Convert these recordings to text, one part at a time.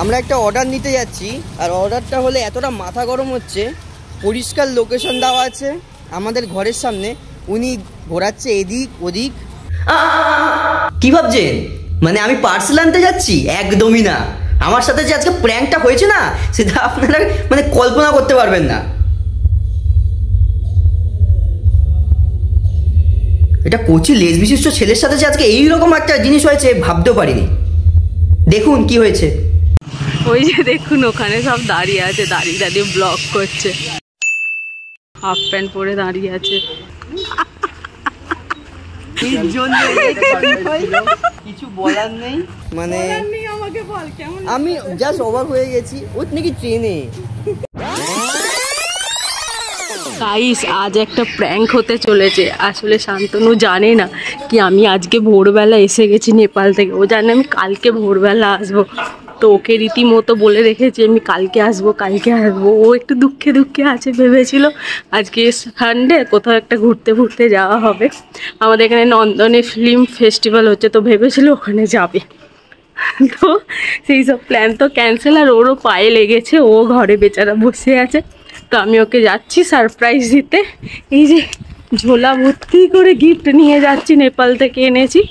আমরা একটা অর্ডার নিতে যাচ্ছি, আর অর্ডারটা হলে এতটা মাথা গরম হচ্ছে। পরিষ্কার লোকেশন দেওয়া আছে আমাদের ঘরের সামনে, উনি ঘোরাচ্ছে এদিক ওদিক। কি ভাবছেন মানে আমি পার্সেল আনতে যাচ্ছি? একদমই না। আমার সাথে যে আজকে প্র্যাঙ্কটা হয়েছে না, সেটা আপনারা মানে কল্পনা করতে পারবেন না। এটা কোচি লেজ বিশিষ্ট ছেলের সাথে যে আজকে এইরকম একটা জিনিস হয়েছে ভাবতেও পারিনি। দেখুন কি হয়েছে। ওই যে দেখুন ওখানে সব দাঁড়িয়ে আছে, দাঁড়িয়ে দাঁড়িয়ে ব্লগ করছে, হাফ প্যান্ট পরে দাঁড়িয়ে আছে। কিছু বলার নেই, মানে আমাকে বল কেমন। আমি জাস্ট অবাক হয়ে গেছি। ও নাকি ট্রেনে। গাইস আজ একটা প্র্যাঙ্ক হতে চলেছে। আসলে শান্তনু জানে না কি আমি আজকে ভোরবেলা এসে গেছি নেপাল থেকে। ও জানে আমি কালকে ভোরবেলা আসবো, তো ওকে রীতিমতো বলে রেখেছি আমি কালকে আসবো কালকে আসবো। ও একটু দুঃখে দুঃখে আছে, ভেবেছিল আজকে সানডে কোথাও একটা ঘুরতে যাওয়া হবে। আমাদের এখানে নন্দনে ফিল্ম ফেস্টিভ্যাল হচ্ছে, তো ভেবেছিল ওখানে যাবে। তো সেই সব প্ল্যান তো ক্যান্সেল, আর ওরও পায়ে লেগেছে, ও ঘরে বেচারা বসে আছে। তো আমি ওকে যাচ্ছি সারপ্রাইজ দিতে। এই যে ঝোলা ভর্তি করে গিফট নিয়ে যাচ্ছি, নেপাল থেকে এনেছি।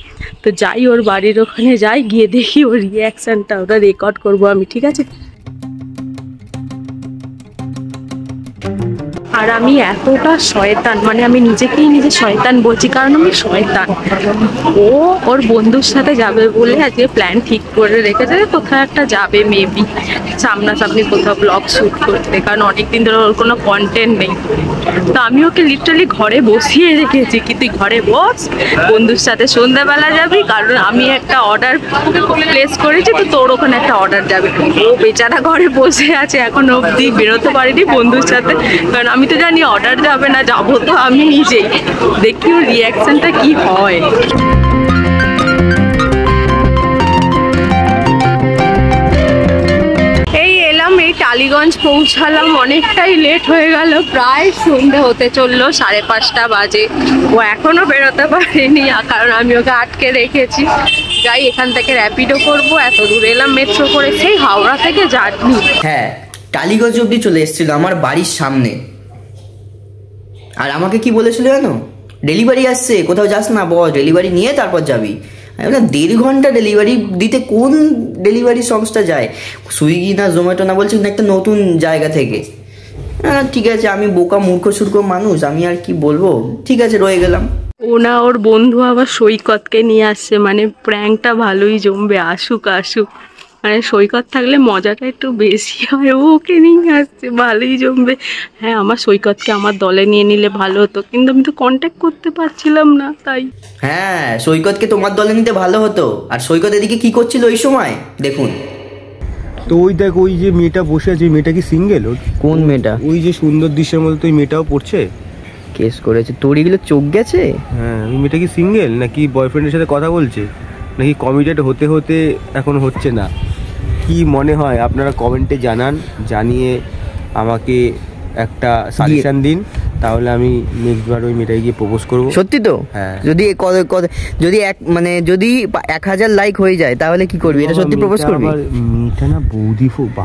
তো যাই ওর বাড়ির ওখানে যাই, গিয়ে দেখি ওর রিয়াকশানটা, ওটা রেকর্ড করবো আমি, ঠিক আছে? আর আমি এতটা শয়তান, মানে আমি নিজেকেই নিজে শয়তান বলছি, কারণ আমি শয়তান। ও ওর বন্ধুর সাথে যাবে বলে আজকে প্ল্যান ঠিক করে রেখেছে, কোথাও একটা যাবে মেবি সামনাসামনি কোথাও ব্লগ শ্যুট করতে, কারণ অনেকদিন ধরে ওর কোনো কন্টেন্ট নেই। তো আমি ওকে লিটারালি ঘরে বসিয়ে রেখেছি কি তুই ঘরে বস, বন্ধুর সাথে সন্ধ্যাবেলা যাবি, কারণ আমি একটা অর্ডার প্লেস করেছি, তো তোর ওখানে একটা অর্ডার যাবে। ও বেচারা ঘরে বসে আছে, এখন অবধি বেরোতে পারিনি বন্ধুর সাথে, কারণ আমি তো জানি অর্ডার যাবে না, যাবো তো আমি নিজেই। দেখি ওর রিয়াকশনটা কি হয়। এই এলাম, এই টালিগঞ্জ পৌঁছালাম, অনেকটাই লেট হয়ে গেল, প্রায় সন্ধ্যে হতে চললো, 5:30 বাজে। ও এখনো বেরোতে পারেনি, কারণ আমি ওকে আটকে রেখেছি। যাই এখান থেকে র্যাপিডো করবো, এত দূর এলাম মেট্রো করে, সেই হাওড়া থেকে জার্নি। হ্যাঁ, টালিগঞ্জ অব্দি চলে এসেছিল আমার বাড়ির সামনে। আর আমাকে কি বলেছিল জানো? ডেলিভারি আসছে, কোথাও যাস না, বল ডেলিভারি নিয়ে তারপর যাবি। আমি বললাম 1.5 ঘন্টা ডেলিভারি দিতে কোন ডেলিভারি সংস্থা যায়? সুইগি না জোম্যাটো না, বলছি একটা নতুন জায়গা থেকে। হ্যাঁ ঠিক আছে, আমি বোকা মূর্খ সূর্খ মানুষ, আমি আর কি বলবো। ঠিক আছে, রয়ে গেলাম। ও না, ওর বন্ধু আবার সৈকতকে নিয়ে আসছে, মানে প্র্যাঙ্কটা ভালোই জমবে, আসুক আসুক। মানে সৈকত থাকলে মজাটা একটু বেশি হয়, ওকে নিয়ে আসছে, ভালোই জমবে। হ্যাঁ, আমার সৈকতকে আমার দলে নিয়ে নিলে ভালো হতো, কিন্তু আমি তো কন্ট্যাক্ট করতে পারছিলাম না, তাই। হ্যাঁ, সৈকতকে তোমার দলে নিতে ভালো হতো। আর সৈকত এদিকে কি করছিল ওই সময় দেখুন। তো ওই দেখ, ওই যে মেয়েটা বসে আছে, ওই মেয়েটা কি সিঙ্গেল? কোন মেয়েটা? ওই যে সুন্দর দৃশ্যের মধ্যে তো ওই মেয়েটাও পড়ছে, কেস করেছে। তোর এগুলো চোখ গেছে? হ্যাঁ, ওই মেয়েটা কি সিঙ্গেল নাকি বয়ফ্রেন্ডের সাথে কথা বলছে, নাকি কমিটেড হতে হতে এখন হচ্ছে না? কি মনে হয় আপনারা কমেন্টে জানান, জানিয়ে আমাকে একটা সাজেশন দিন, তাহলে আমি নেক্সট বার ওই মেয়েটাকে গিয়ে প্রপোজ করবো। সত্যি তো? হ্যাঁ। যদি যদি যদি 1000 লাইক হয়ে যায় তাহলে কি করবি? এটা সত্যি প্রপোজ করবি? মেয়েটা না বৌদি, বাবা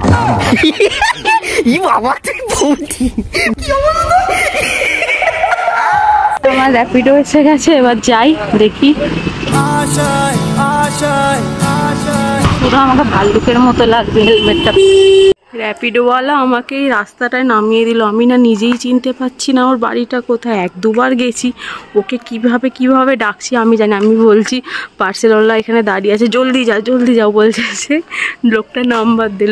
ই বাবা, তুই বৌদি কি অবস্থা! আমার র্যাপিডো এসে গেছে, এবার যাই দেখি। পুরো আমাকে ভাল্লুকের মতো লাগবে হেলমেটটা। র্যাপিডোওয়ালা আমাকে এই রাস্তাটায় নামিয়ে দিল, আমি না নিজেই চিনতে পারছি না ওর বাড়িটা কোথায়। 1-2 বার গেছি, ওকে কিভাবে ডাকছি আমি জানি। আমি বলছি পার্সেলওয়ালা এখানে দাঁড়িয়ে আছে, জলদি যাও বলছে সে। লোকটার নাম্বার দে।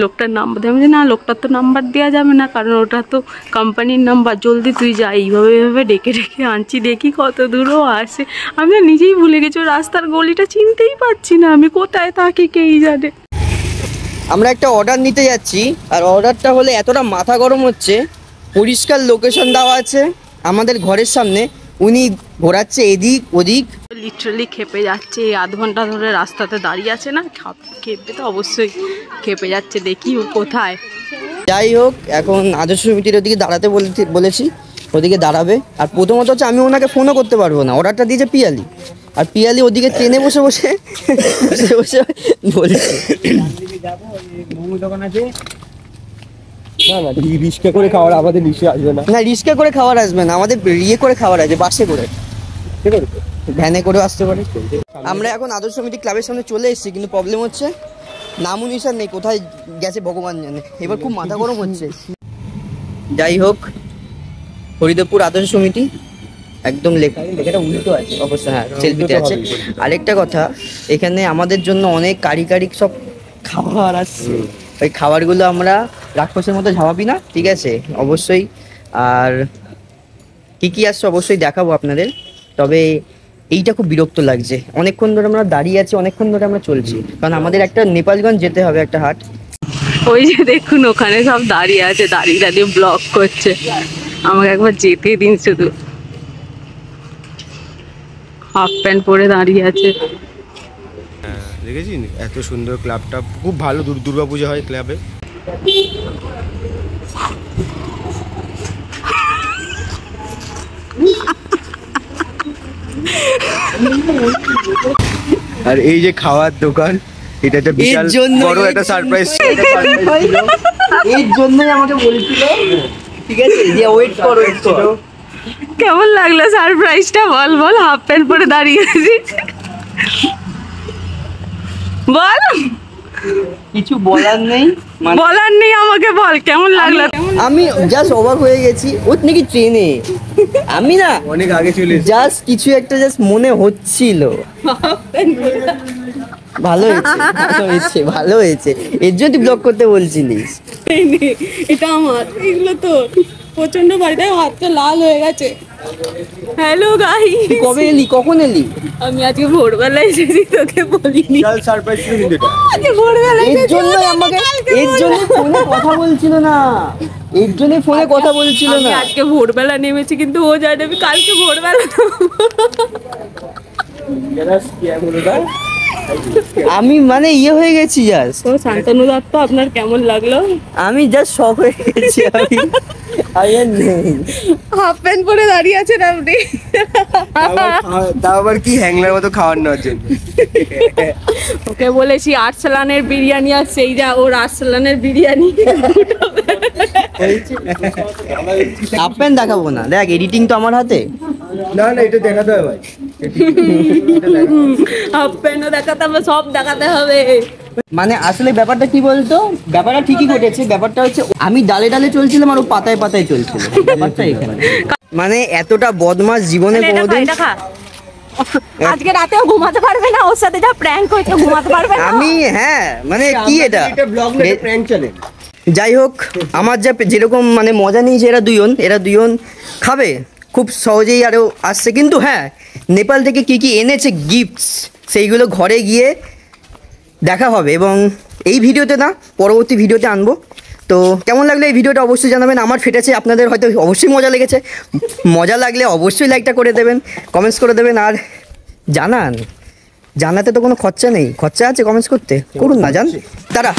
আমি বলছি না, লোকটার তো নাম্বার দেওয়া যাবে না, কারণ ওটা তো কোম্পানির নাম্বার, জলদি তুই যা। এইভাবে ডেকে আনছি, দেখি কত দূরও আসে। আমি না নিজেই ভুলে গেছি, ও রাস্তার গলিটা চিনতেই পারছি না, আমি কোথায় তাকে কেই জানে। আমরা একটা অর্ডার নিতে যাচ্ছি, আর অর্ডারটা হলে এতটা মাথা গরম হচ্ছে। পরিষ্কার লোকেশন দেওয়া আছে আমাদের ঘরের সামনে, উনি ঘোরাচ্ছে এদিক ওদিক। লিটারালি খেপে যাচ্ছে, 1/2 ঘন্টা ধরে রাস্তাতে দাঁড়িয়ে আছে না, খেপে তো অবশ্যই খেপে যাচ্ছে। দেখি ও কোথায়। যাই হোক, এখন আদর্শ সমিতির ওদিকে দাঁড়াতে বলেছি, ওদিকে দাঁড়াবে। আর প্রথমত হচ্ছে আমি ওনাকে ফোনও করতে পারবো না, অর্ডারটা দিয়েছে পিয়ালি, আর পিয়ালি ওদিকে ট্রেনে বসে বলছে। মোমো দোকান আছে না না রিস্কা করে খাওয়ার আমাদের নিশ্চয় আসবে না। না রিস্কা করে খাবার আসবে না, আমাদের ইয়ে করে খাবার আছে, বাসে করে, ভ্যানে করে আসতে পারে। আমরা এখন আদর্শ সমিতি ক্লাবের সামনে চলে এসেছি, কিন্তু প্রবলেম হচ্ছে নামও নিশান নেই, কোথায় গেছে ভগবান জানে। এবার খুব মাথা গরম হচ্ছে। যাই হোক, হরিদেবপুর আদর্শ সমিতি একদম লেখাটা উল্টো আছে অবশ্য, হ্যাঁ সেলফিতে আছে। আরেকটা কথা, এখানে আমাদের জন্য অনেক কারিগরিক সব খাবার আসছে, ওই খাবারগুলো আমরা রাক্ষসের মতো ঝামাবি না, ঠিক আছে অবশ্যই। আর কি কি আসছে অবশ্যই দেখাবো আপনাদের। তবে এইটা খুব বিরক্ত লাগছে, অনেকক্ষণ ধরে আমরা দাঁড়িয়ে আছি, অনেকক্ষণ ধরে আমরা চলছি, কারণ আমাদের একটা নেপালগঞ্জ যেতে হবে, একটা হাট। ওই যে দেখুন ওখানে সব দাঁড়িয়ে আছে, দাঁড়িয়ে দাঁড়িয়ে ব্লগ করছে, আমাকে একবার যেতে দিন শুধু। হাফ প্যান্ট পরে দাঁড়িয়ে আছে। দেখেছিস এত সুন্দর ক্লাবটা, খুব ভালো দুর্গাপূজা হয় ক্লাবে। আর এই যে খাওয়ার দোকান, এটা একটা বিশাল বড় একটা সারপ্রাইজ। এর জন্যই আমাকে বলছিল, ঠিক আছে যে ওয়েট করো একটু। কেমন লাগলো সারপ্রাইজটা বল বল, হাফ প্যান্ট পরে দাঁড়িয়ে আছিস বল। কিছু বলার নেই, বলার নেই, আমাকে বল কেমন লাগলো। আমি জাস্ট অবাক হয়ে গেছি, ওর নাকি ট্রেনে, আমি না অনেক আগে চলে জাস্ট কিছু একটা জাস্ট মনে হচ্ছিল। ভালো হয়েছে, ভালো হয়েছে, ভালো হয়েছে, এর জন্য তুই ব্লগ করতে বলছিলিস। এটা আমার, এগুলো তো প্রচন্ড বাড়িতে হাতটা লাল হয়ে গেছে। হ্যালো গাইস, তুই কবে এলি, কখন এলি? আমি আজকে ভোরবেলা এসেছি, তোকে বলিনি। বিশাল সারপ্রাইজ ছিল কিন্তু এটা। আজকে ভোরবেলা এর জন্য আমাকে, এর জন্য ফোনে কথা বলছিল না, এর জন্য ফোনে কথা বলছিল আমি না। আজকে ভোরবেলা নেমেছি, কিন্তু ও জানে আমি কালকে ভোরবেলা আমি মানে ইয়ে হয়ে গেছি জাস্ট। তো শান্তনু দত্ত, আপনার কেমন লাগলো? আমি জাস্ট শক হয়ে গেছি। আমি আর নেই, হাফ প্যান্ট পরে দাঁড়িয়ে আছেন আপনি। তাও আবার কি হ্যাংলার মতো খাওয়ার নেওয়ার জন্য। ওকে বলেছি আরসালানের বিরিয়ানি, আর সেই যা ওর আরসালানের বিরিয়ানি। হাফ প্যান্ট দেখাবো না, দেখ এডিটিং তো আমার হাতে। না না এটা দেখাতে হবে ভাই, হাফ প্যান্টও দেখাতে হবে, সব দেখাতে হবে। মানে আসলে ব্যাপারটা কি বলতো, ব্যাপারটা ঠিকই ঘটেছে। ব্যাপারটা হচ্ছে আমি ডালে ডালে চলছিলাম আর ও পাতায় পাতায় চলছিল, ব্যাপারটা এখানে। মানে এতটা বদমাস জীবনে কোনোদিন। আজকে রাতেও ঘুমাতে পারবে না, ওর সাথে যা প্র্যাঙ্ক হয়েছে ঘুমাতে পারবে না। আমি হ্যাঁ মানে কি এটা ব্লগ না, এটা প্র্যাঙ্ক চ্যানেল। যাই হোক, আমার যা যেরকম মানে মজা নিয়েছে এরা দুজন খাবে খুব সহজেই, আরও আসছে। কিন্তু হ্যাঁ, নেপাল থেকে কি কি এনেছে গিফটস, সেইগুলো ঘরে গিয়ে দেখা হবে, এবং এই ভিডিওতে না, পরবর্তী ভিডিওতে আনবো। তো কেমন লাগলো এই ভিডিওটা অবশ্যই জানাবেন। আমার ফেটেছে, আপনাদের হয়তো অবশ্যই মজা লেগেছে। মজা লাগলে অবশ্যই লাইকটা করে দেবেন, কমেন্টস করে দেবেন, আর জানাতে তো কোনো খরচা নেই, খরচা আছে কমেন্টস করতে, করুন না, জান তারা।